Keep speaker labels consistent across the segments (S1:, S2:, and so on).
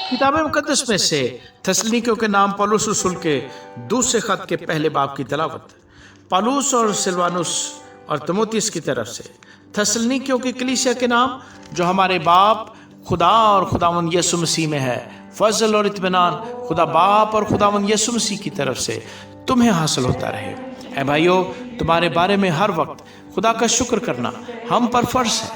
S1: किताब मुकद्दस में से थस्सलुनीकियों के नाम पौलुस रसूल के दूसरे खत के पहले बाब की तलावत। पौलुस और सिलवानुस और तीमुथियुस की तरफ से थस्सलुनीकियों की कलीसिया के नाम, जो हमारे बाप खुदा और खुदावंद यीशु मसीह में है, फजल और इत्मीनान खुदा बाप और खुदावंद यीशु मसीह की तरफ से तुम्हें हासिल होता रहे। ऐ भाइयों, तुम्हारे बारे में हर वक्त खुदा का शुक्र करना हम पर फर्ज है,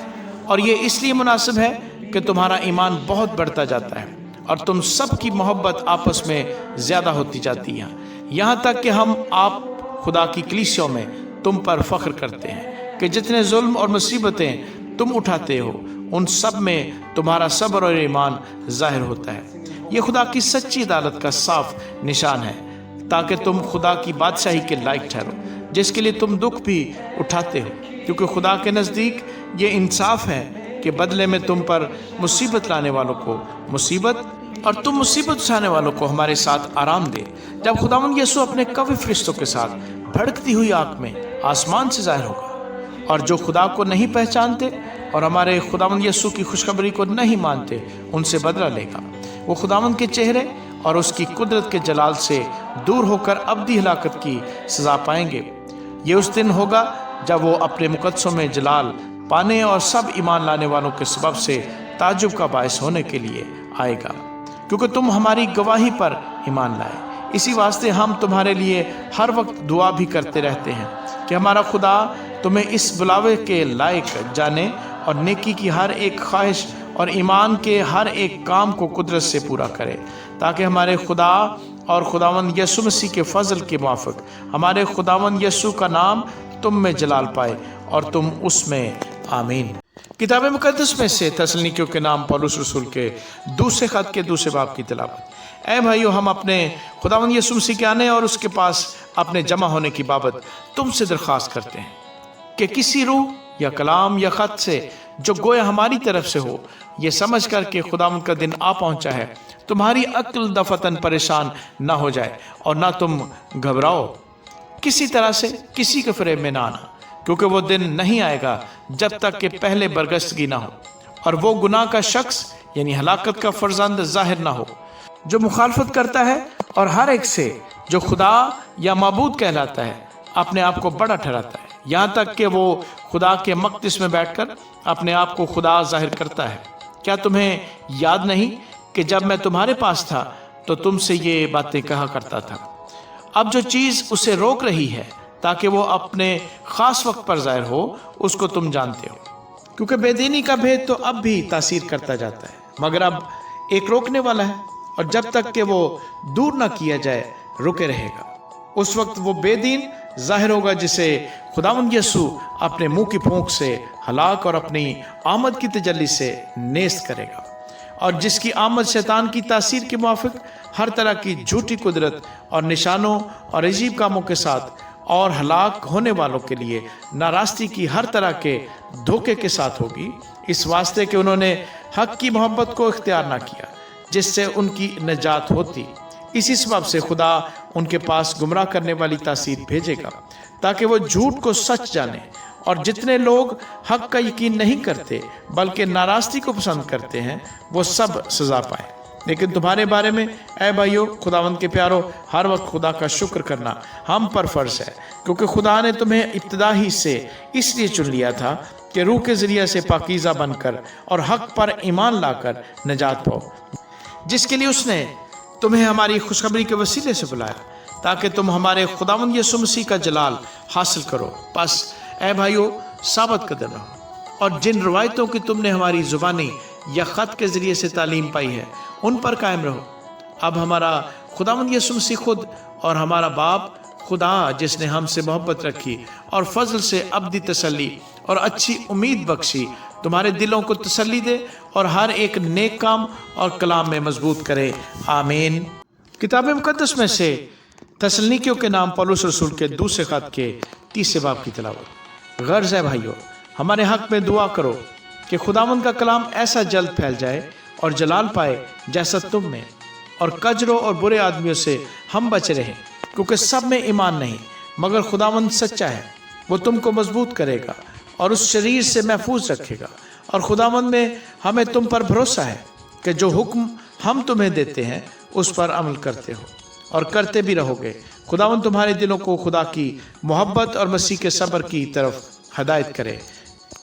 S1: और ये इसलिए मुनासिब है कि तुम्हारा ईमान बहुत बढ़ता जाता है और तुम सब की मोहब्बत आपस में ज़्यादा होती जाती है, यहाँ तक कि हम आप खुदा की कलीसियों में तुम पर फख्र करते हैं कि जितने जुल्म और मुसीबतें तुम उठाते हो, उन सब में तुम्हारा सब्र और ईमान जाहिर होता है। ये खुदा की सच्ची अदालत का साफ निशान है, ताकि तुम खुदा की बादशाही के लायक ठहरो, जिसके लिए तुम दुख भी उठाते हो, क्योंकि खुदा के नज़दीक ये इंसाफ है कि बदले में तुम पर मुसीबत लाने वालों को मुसीबत और तुम मुसीबत उठाने वालों को हमारे साथ आराम दे, जब खुदावंद यीशु अपने कवि फरिश्तों के साथ भड़कती हुई आग में आसमान से जाहिर होगा। और जो खुदा को नहीं पहचानते और हमारे खुदावंद यीशु की खुशखबरी को नहीं मानते, उनसे बदला लेगा। वो खुदावंद के चेहरे और उसकी कुदरत के जलाल से दूर होकर अबदी हलाकत की सज़ा पाएंगे। ये उस दिन होगा जब वो अपने मुकद्दसों में जलाल पाने और सब ईमान लाने वालों के सबब से ताजुब का बायस होने के लिए आएगा, क्योंकि तुम हमारी गवाही पर ईमान लाए। इसी वास्ते हम तुम्हारे लिए हर वक्त दुआ भी करते रहते हैं कि हमारा खुदा तुम्हें इस बुलावे के लायक जाने और नेकी की हर एक ख्वाहिश और ईमान के हर एक काम को कुदरत से पूरा करे, ताकि हमारे खुदा और खुदावंद यीशु मसीह के फजल के मुआफ़िक हमारे खुदावंद यीशु का नाम तुम में जलाल पाए और तुम उसमें। आमीन। किताब मुकद्दस में से थस्सलुनीकियों के नाम पौलुस रसूल के दूसरे खत के दूसरे बाब की तलावत। ऐ भाइयों, हम अपने खुदावंद यीशु मसीह के आने और उसके पास अपने जमा होने की बाबत तुमसे दरख्वास्त करते हैं कि किसी रूह या कलाम या खत से जो गोया हमारी तरफ से हो, ये समझ कर के खुदावंद का दिन आ पहुंचा है, तुम्हारी अक्ल दफतन परेशान ना हो जाए और ना तुम घबराओ। किसी तरह से किसी के फरेब में ना आना, क्योंकि वो दिन नहीं आएगा जब तक कि पहले बरगश्तगी ना हो और वो गुनाह का शख्स यानी हलाकत का फर्जंद जाहिर ना हो, जो मुखालफत करता है और हर एक से जो खुदा या माबूद कहलाता है अपने आप को बड़ा ठहराता है, यहाँ तक कि वो खुदा के मक़दिस में बैठकर अपने आप को खुदा जाहिर करता है। क्या तुम्हें याद नहीं कि जब मैं तुम्हारे पास था तो तुमसे ये बातें कहा करता था? अब जो चीज़ उसे रोक रही है ताकि वो अपने ख़ास वक्त पर ज़ाहिर हो, उसको तुम जानते हो, क्योंकि बेदीनी का भेद तो अब भी तासीर करता जाता है, मगर अब एक रोकने वाला है, और जब तक कि वो दूर ना किया जाए रुके रहेगा। उस वक्त वो बेदीन ज़ाहिर होगा जिसे खुदावंद यीशु अपने मुंह की फूंक से हलाक और अपनी आमद की तजल्ली से नेस्त करेगा, और जिसकी आमद शैतान की तासीर के मुआफ़िक हर तरह की झूठी कुदरत और निशानों और अजीब कामों के साथ और हलाक होने वालों के लिए नाराज़गी की हर तरह के धोखे के साथ होगी, इस वास्ते कि उन्होंने हक की मोहब्बत को इख्तियार ना किया जिससे उनकी नजात होती। इसी सबब से खुदा उनके पास गुमराह करने वाली तासीर भेजेगा, ताकि वो झूठ को सच जाने, और जितने लोग हक का यकीन नहीं करते बल्कि नाराज़गी को पसंद करते हैं, वो सब सज़ा पाए। लेकिन तुम्हारे बारे में ऐ भाइयों, खुदावंद के प्यारों, हर वक्त खुदा का शुक्र करना हम पर फ़र्ज है, क्योंकि खुदा ने तुम्हें इब्तिदा ही से इसलिए चुन लिया था कि रूह के ज़रिए से पाकीज़ा बनकर और हक पर ईमान लाकर नजात पाओ, जिसके लिए उसने तुम्हें हमारी खुशखबरी के वसीले से बुलाया, ताकि तुम हमारे खुदावंद यीशु मसीह का जलाल हासिल करो। बस ऐ भाइयों, साबित कदम रहो और जिन रवायतों की तुमने हमारी ज़ुबानी या ख़त के ज़रिए से तालीम पाई है, उन पर कायम रहो। अब हमारा खुदावंद यीशु मसीह खुद और हमारा बाप खुदा, जिसने हमसे मोहब्बत रखी और फजल से अबदी तसल्ली और अच्छी उम्मीद बख्शी, तुम्हारे दिलों को तसल्ली दे और हर एक नेक काम और कलाम में मजबूत करे। आमीन। किताब मुकद्दस में से थस्सलुनीकियों के नाम पौलुस रसूल के दूसरे खत के तीसरे बाब की तलावत। गर्ज है भाइयों, हमारे हक में दुआ करो कि खुदावंद का कलाम ऐसा जल्द फैल जाए और जलाल पाए जैसा तुम में, और कजरों और बुरे आदमियों से हम बचे रहें, क्योंकि सब में ईमान नहीं, मगर खुदावंद सच्चा है, वो तुमको मजबूत करेगा और उस शरीर से महफूज रखेगा। और खुदावंद में हमें तुम पर भरोसा है कि जो हुक्म ہم تمہیں دیتے ہیں اس پر عمل کرتے ہو اور کرتے بھی رہو گے۔ خداوند تمہارے دلوں کو خدا کی محبت اور مسیح کے صبر کی طرف ہدایت کرے۔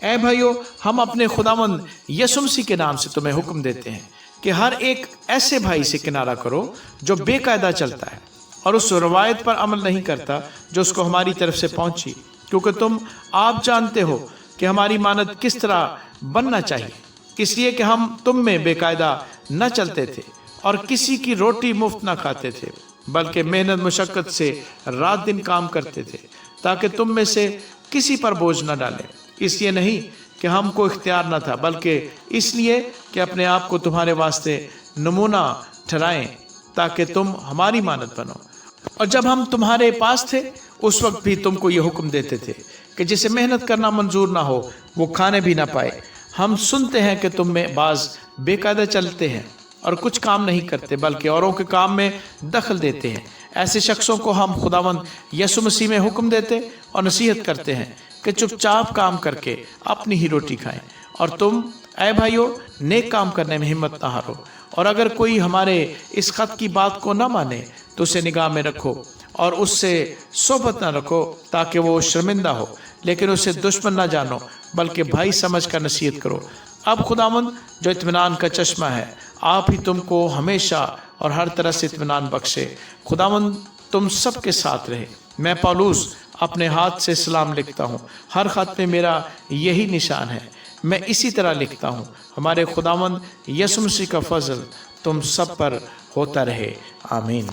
S1: اے بھائیو، ہم اپنے خداوند یسوع مسیح کے نام سے تمہیں حکم دیتے ہیں کہ ہر ایک ایسے بھائی سے کنارہ کرو جو بے قاعدہ چلتا ہے اور اس روایت پر عمل نہیں کرتا جو اس کو ہماری طرف سے پہنچی، کیونکہ آپ جانتے ہو کہ ہماری مانت کس طرح بننا چاہیے، اس لیے کہ ہم تم میں بے قاعدہ نہ چلتے تھے اور کسی کی روٹی مفت نہ کھاتے تھے، بلکہ محنت مشقت سے رات دن کام کرتے تھے تاکہ تم میں سے کسی پر بوجھ نہ ڈالیں، اس لیے نہیں کہ ہم کو اختیار نہ تھا بلکہ اس لیے کہ اپنے آپ کو تمہارے واسطے نمونہ ٹھہرائیں تاکہ تم ہماری مانت بنو۔ اور جب ہم تمہارے پاس تھے اس وقت بھی تم کو یہ حکم دیتے تھے کہ جسے محنت کرنا منظور نہ ہو وہ کھانے بھی نہ پائے۔ ہم سنتے ہیں کہ تم میں بعض بے قاعدہ چلتے ہیں اور کچھ کام نہیں کرتے بلکہ اوروں کے کام میں دخل دیتے ہیں۔ ایسے شخصوں کو ہم خداوند یسوع مسیح میں حکم دیتے اور نصیحت کرتے ہیں کہ چپ چاپ کام کر کے اپنی ہی روٹی کھائیں، اور تم اے بھائیو نیک کام کرنے میں ہمت نہ ہارو۔ اور اگر کوئی ہمارے اس خط کی بات کو نہ مانے تو اسے نگاہ میں رکھو اور اس سے صحبت نہ رکھو تاکہ وہ شرمندہ ہو، لیکن اسے دشمن نہ جانو بلکہ بھائی سمجھ کر نصیحت کرو۔ اب خداوند جو اطمینان کا چشمہ ہے آپ ہی تم کو ہمیشہ اور ہر طرح سے اطمینان بخشے۔ خداوند تم سب کے ساتھ رہے۔ میں پولس اپنے ہاتھ سے سلام لکھتا ہوں، ہر خط میں میرا یہی نشان ہے، میں اسی طرح لکھتا ہوں۔ ہمارے خداوند یسوع مسیح کا فضل تم سب پر ہوتا رہے، آمین۔